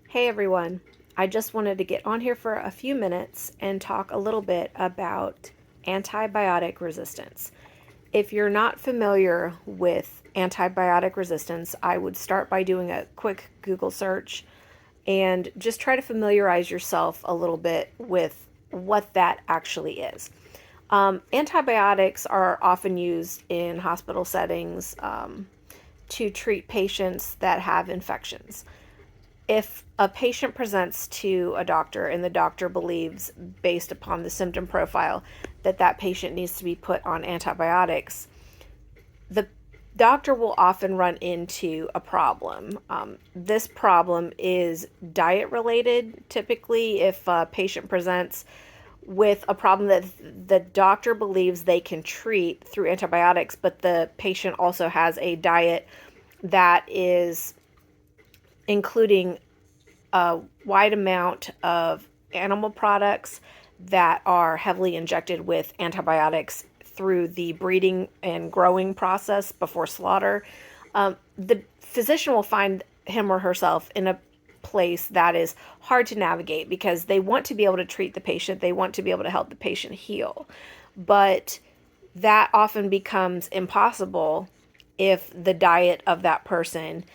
Hey everyone, I just wanted to get on here for a few minutes and talk a little bit about antibiotic resistance. If you're not familiar with antibiotic resistance, I would start by doing a quick Google search and just try to familiarize yourself a little bit with what that actually is. Antibiotics are often used in hospital settings to treat patients that have infections. If a patient presents to a doctor and the doctor believes, based upon the symptom profile, that that patient needs to be put on antibiotics, the doctor will often run into a problem. This problem is diet related. Typically, if a patient presents with a problem that the doctor believes they can treat through antibiotics, but the patient also has a diet that is including a wide amount of animal products that are heavily injected with antibiotics through the breeding and growing process before slaughter, the physician will find him or herself in a place that is hard to navigate because they want to be able to treat the patient, they want to be able to help the patient heal. But that often becomes impossible if the diet of that person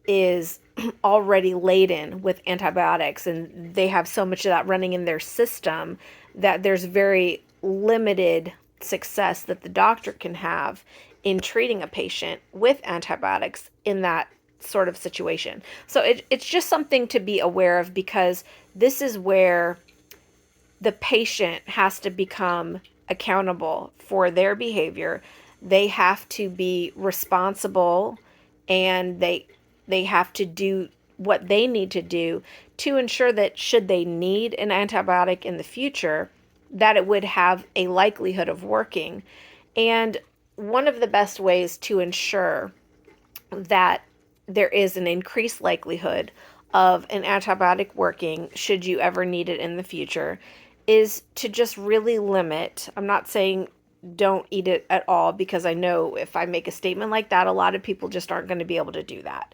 is already laden with antibiotics and they have so much of that running in their system that there's very limited success that the doctor can have in treating a patient with antibiotics in that sort of situation. So it's just something to be aware of, because this is where the patient has to become accountable for their behavior. They have to be responsible, and they have to do what they need to do to ensure that should they need an antibiotic in the future, that it would have a likelihood of working. And one of the best ways to ensure that there is an increased likelihood of an antibiotic working should you ever need it in the future is to just really limit. I'm not saying don't eat it at all, because I know if I make a statement like that, a lot of people just aren't going to be able to do that.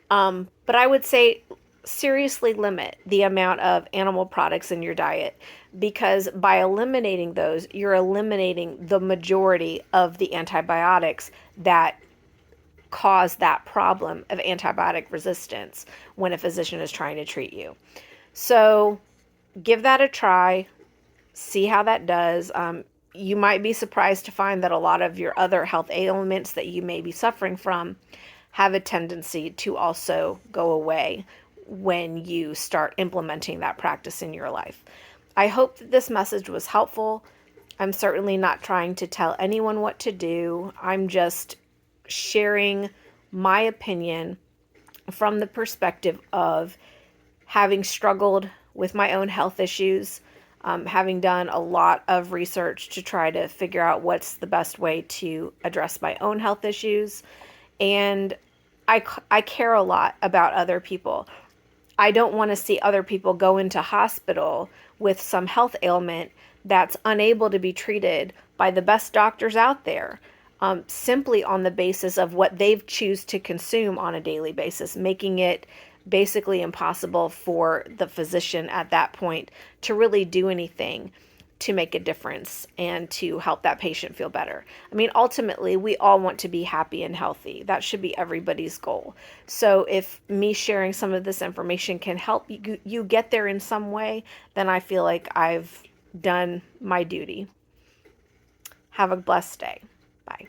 But I would say seriously limit the amount of animal products in your diet, because by eliminating those, you're eliminating the majority of the antibiotics that cause that problem of antibiotic resistance when a physician is trying to treat you. So give that a try, see how that does. You might be surprised to find that a lot of your other health ailments that you may be suffering from have a tendency to also go away when you start implementing that practice in your life. I hope that this message was helpful. I'm certainly not trying to tell anyone what to do. I'm just sharing my opinion from the perspective of having struggled with my own health issues, having done a lot of research to try to figure out what's the best way to address my own health issues. And I care a lot about other people. I don't want to see other people go into hospital with some health ailment that's unable to be treated by the best doctors out there, simply on the basis of what they've choose to consume on a daily basis, making it basically impossible for the physician at that point to really do anything to make a difference and to help that patient feel better. I mean, ultimately, we all want to be happy and healthy. That should be everybody's goal. So if me sharing some of this information can help you get there in some way, then I feel like I've done my duty. Have a blessed day. Bye.